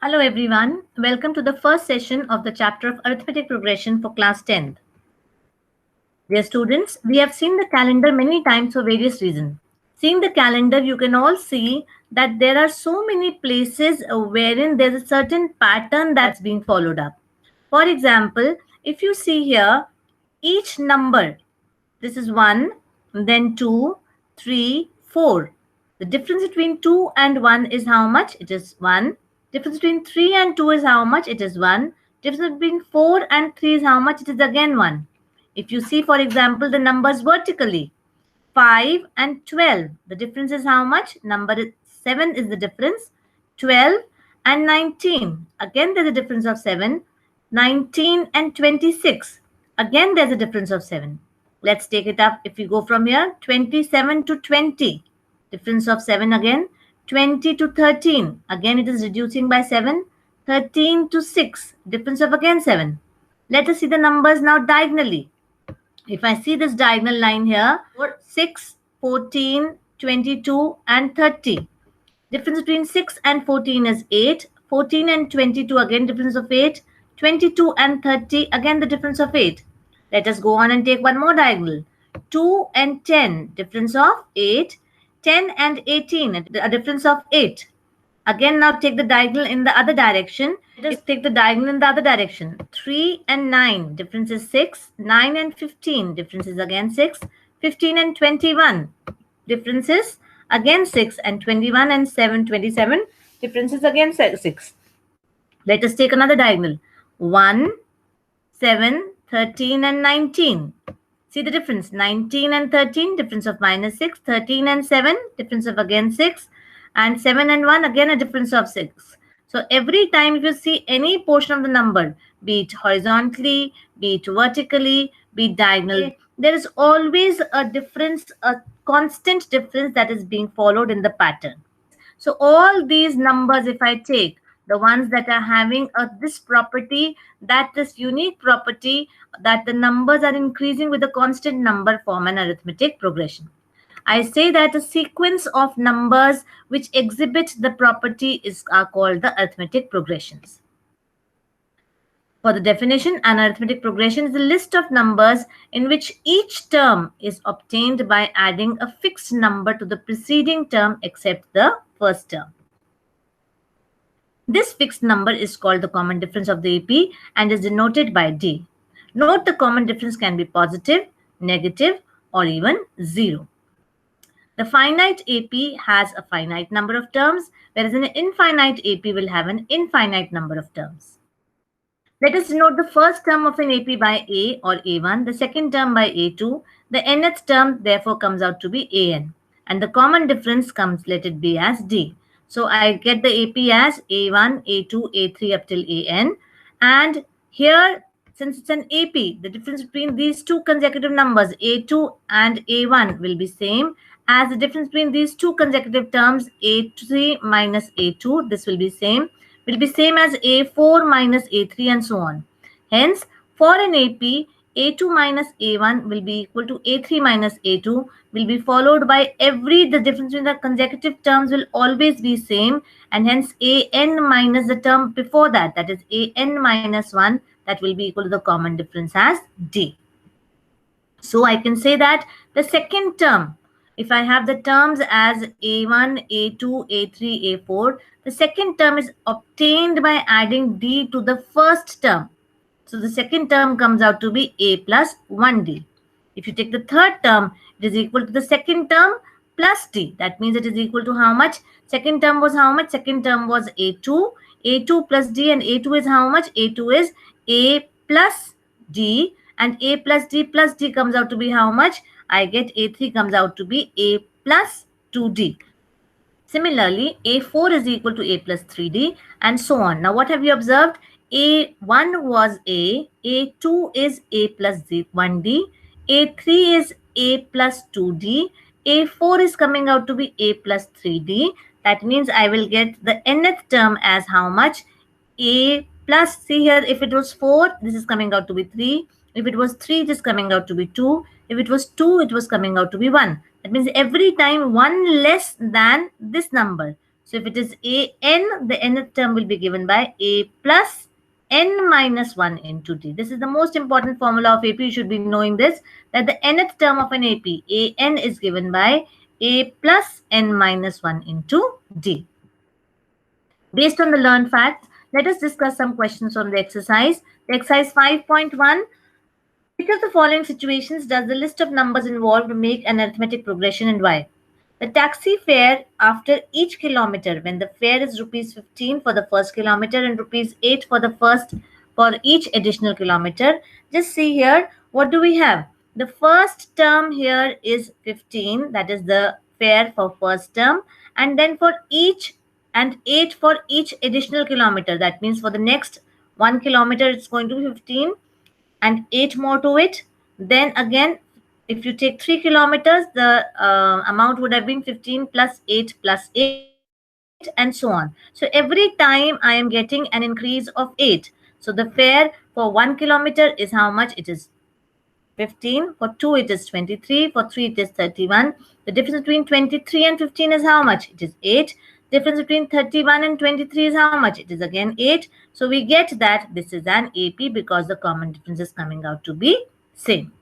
Hello everyone, welcome to the first session of the chapter of arithmetic progression for class 10th. Dear students, we have seen the calendar many times for various reasons. Seeing the calendar, you can all see that there are so many places wherein there's a certain pattern that's being followed up. For example, if you see here, each number, this is 1, then 2, 3, 4. The difference between 2 and 1 is how much? It is 1. Difference between 3 and 2 is how much? It is 1. Difference between 4 and 3 is how much? It is again 1. If you see, for example, the numbers vertically, 5 and 12, the difference is how much? Number 7 is the difference. 12 and 19, again there's a difference of 7. 19 and 26, again there's a difference of 7. Let's take it up. If we go from here, 27 to 20, difference of 7 again. 20 to 13, again it is reducing by 7. 13 to 6, difference of again 7. Let us see the numbers now diagonally. If I see this diagonal line here, 6, 14, 22 and 30. Difference between 6 and 14 is 8. 14 and 22, again difference of 8. 22 and 30, again the difference of 8. Let us go on and take one more diagonal. 2 and 10, difference of 8. 10 and 18, a difference of 8. Again, now take the diagonal in the other direction. Let us take the diagonal in the other direction. 3 and 9, difference is 6. 9 and 15, difference is again 6. 15 and 21, difference is again 6. And 21 and 7, 27, difference is again 6. Let us take another diagonal. 1, 7, 13 and 19. See the difference. 19 and 13, difference of minus 6. 13 and 7, difference of again 6. And 7 and 1, again a difference of 6. So every time if you see any portion of the number, be it horizontally, be it vertically, be it diagonally, there is always a difference, a constant difference that is being followed in the pattern. So all these numbers, if I take the ones that are having this property, that this unique property, that the numbers are increasing with a constant number, form an arithmetic progression. I say that a sequence of numbers which exhibit the property are called the arithmetic progressions. For the definition, an arithmetic progression is a list of numbers in which each term is obtained by adding a fixed number to the preceding term except the first term. This fixed number is called the common difference of the AP and is denoted by D. Note the common difference can be positive, negative, or even 0. The finite AP has a finite number of terms, whereas an infinite AP will have an infinite number of terms. Let us denote the first term of an AP by A or A1, the second term by A2. The nth term therefore comes out to be AN. And the common difference comes, let it be as D. So I get the AP as A1, A2, A3 up till AN. And here, since it's an AP, the difference between these two consecutive numbers, A2 and A1, will be same as the difference between these two consecutive terms, A3 minus A2, this will be same as A4 minus A3 and so on. Hence, for an AP, A2 minus A1 will be equal to A3 minus A2 will be followed by the difference between the consecutive terms will always be same, and hence AN minus the term before that, that is AN minus 1, that will be equal to the common difference as D. So I can say that the second term, if I have the terms as A1, A2, A3, A4, the second term is obtained by adding D to the first term. So the second term comes out to be A plus 1D. If you take the third term, it is equal to the second term plus D. That means it is equal to how much? Second term was how much? Second term was A2. A2 plus D, and A2 is how much? A2 is A plus D, and A plus D comes out to be how much? I get A3 comes out to be A plus 2D. Similarly, A4 is equal to A plus 3D and so on. Now, what have you observed? A1 was A, A2 is A plus 1D, A3 is A plus 2D, A4 is coming out to be A plus 3D. That means I will get the nth term as how much? A plus, see here, if it was 4, this is coming out to be 3. If it was 3, it is coming out to be 2. If it was 2, it was coming out to be 1. That means every time 1 less than this number, So if it is AN, the nth term will be given by A plus N minus 1 into D. This is the most important formula of AP. You should be knowing this, that the nth term of an AP, AN, is given by A plus N minus 1 into D. Based on the learned facts, let us discuss some questions on the exercise. The exercise 5.1. Which of the following situations does the list of numbers involved make an arithmetic progression and why? The taxi fare after each kilometer, when the fare is rupees 15 for the first kilometer and rupees 8 for each additional kilometer. Just see here, what do we have? The first term here is 15, that is the fare for first term, and then for each and 8 for each additional kilometer. That means for the next 1 kilometer it's going to be 15 and 8 more to it. Then again, if you take 3 kilometers, the amount would have been 15 plus 8 plus 8 and so on. So every time I am getting an increase of 8. So the fare for 1 kilometer is how much? It is 15. For 2 it is 23. For 3 it is 31. The difference between 23 and 15 is how much? It is 8. Difference between 31 and 23 is how much? It is again 8. So we get that this is an AP because the common difference is coming out to be same.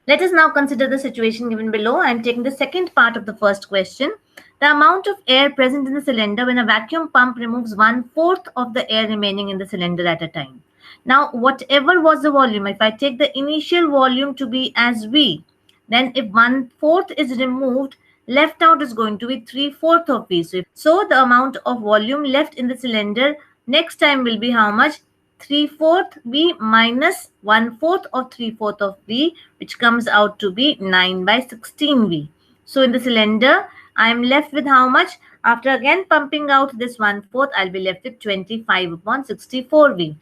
Let us now consider the situation given below. I am taking the second part of the first question. The amount of air present in the cylinder when a vacuum pump removes 1/4 of the air remaining in the cylinder at a time. Now, whatever was the volume, if I take the initial volume to be as V, then if 1/4 is removed, left out is going to be 3/4 of V. So the amount of volume left in the cylinder next time will be how much? 3/4 V minus 1/4 of 3/4 of V, which comes out to be 9/16 V. So in the cylinder, I am left with how much? After again pumping out this 1/4, I'll be left with 25/64 V.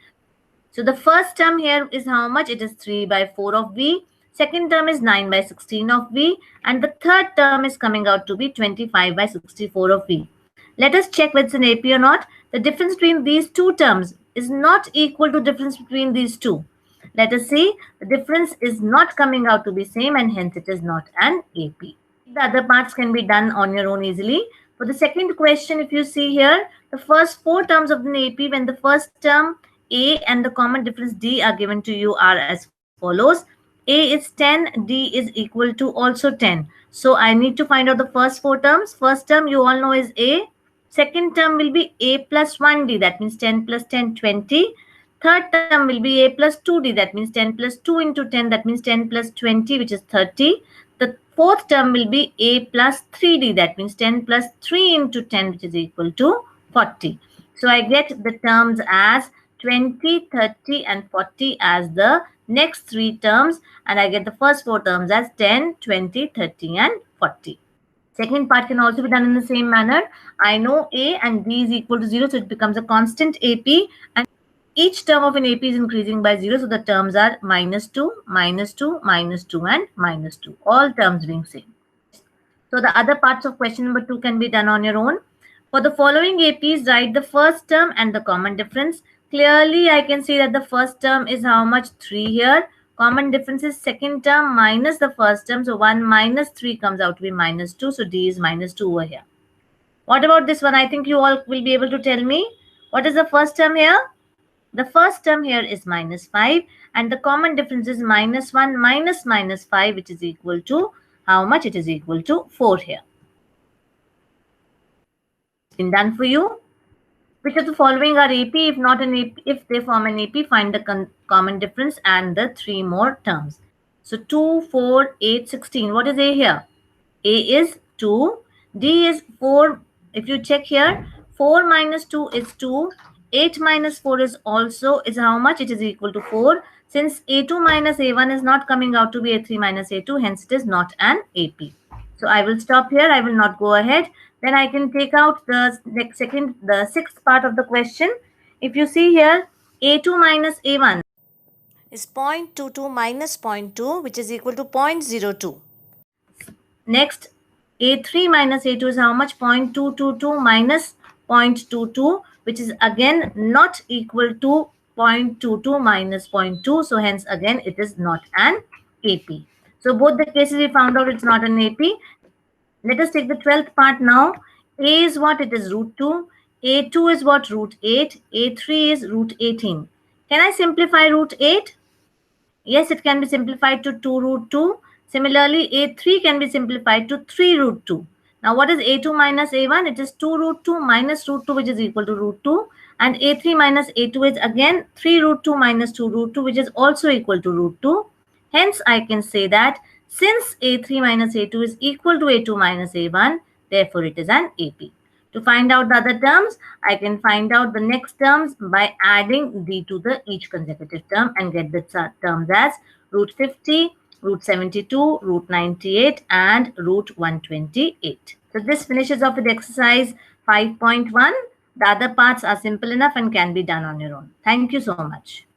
So the first term here is how much? It is 3/4 of V. Second term is 9/16 of V. And the third term is coming out to be 25/64 of V. Let us check whether it's an AP or not. The difference between these two terms is not equal to difference between these two. Let us see. The difference is not coming out to be same and hence it is not an AP. The other parts can be done on your own easily. For the second question, if you see here, the first 4 terms of the AP, when the first term A and the common difference D are given to you, are as follows. A is 10, D is equal to also 10. So I need to find out the first 4 terms. First term you all know is A. Second term will be A plus 1D, that means 10 plus 10, 20. Third term will be A plus 2D, that means 10 plus 2 into 10, that means 10 plus 20, which is 30. The fourth term will be A plus 3D, that means 10 plus 3 into 10, which is equal to 40. So I get the terms as 20, 30 and 40 as the next 3 terms, and I get the first 4 terms as 10, 20, 30 and 40. Second part can also be done in the same manner. I know A and B is equal to 0, so it becomes a constant AP, and each term of an AP is increasing by 0, so the terms are -2, -2, -2 and -2, all terms being same. So the other parts of question number 2 can be done on your own. For the following APs, write the first term and the common difference. Clearly, I can see that the first term is how much? 3 here. Common difference is second term minus the first term. So 1 minus 3 comes out to be -2. So D is -2 over here. What about this one? I think you all will be able to tell me. What is the first term here? The first term here is -5. And the common difference is -1 minus -5, which is equal to how much? It is equal to 4 here. It's been done for you. Which of the following are AP? If not an AP, if they form an AP, find the common difference and the 3 more terms. So 2, 4, 8, 16. What is A here? A is 2. D is 4. If you check here, 4 minus 2 is 2. 8 minus 4 is how much? It is equal to 4. Since A2 minus A1 is not coming out to be A3 minus A2, hence it is not an AP. So I will stop here. I will not go ahead. Then I can take out the sixth part of the question. If you see here, A2 minus A1 is 0.22 minus 0.2, which is equal to 0.02. Next, A3 minus A2 is how much? 0.222 minus 0.22, which is again not equal to 0.22 minus 0.2. So hence again it is not an AP. So both the cases we found out it's not an AP. Let us take the 12th part now. A is what? It is root 2. A2 is what? Root 8. A3 is root 18. Can I simplify root 8? Yes, it can be simplified to 2 root 2. Similarly, A3 can be simplified to 3 root 2. Now, what is A2 minus A1? It is 2 root 2 minus root 2, which is equal to root 2. And A3 minus A2 is again 3 root 2 minus 2 root 2, which is also equal to root 2. Hence, I can say that since A3 minus A2 is equal to A2 minus A1, therefore it is an AP. To find out the other terms, I can find out the next terms by adding d to the each consecutive term and get the terms as root 50, root 72, root 98, and root 128. So this finishes off with exercise 5.1. The other parts are simple enough and can be done on your own. Thank you so much.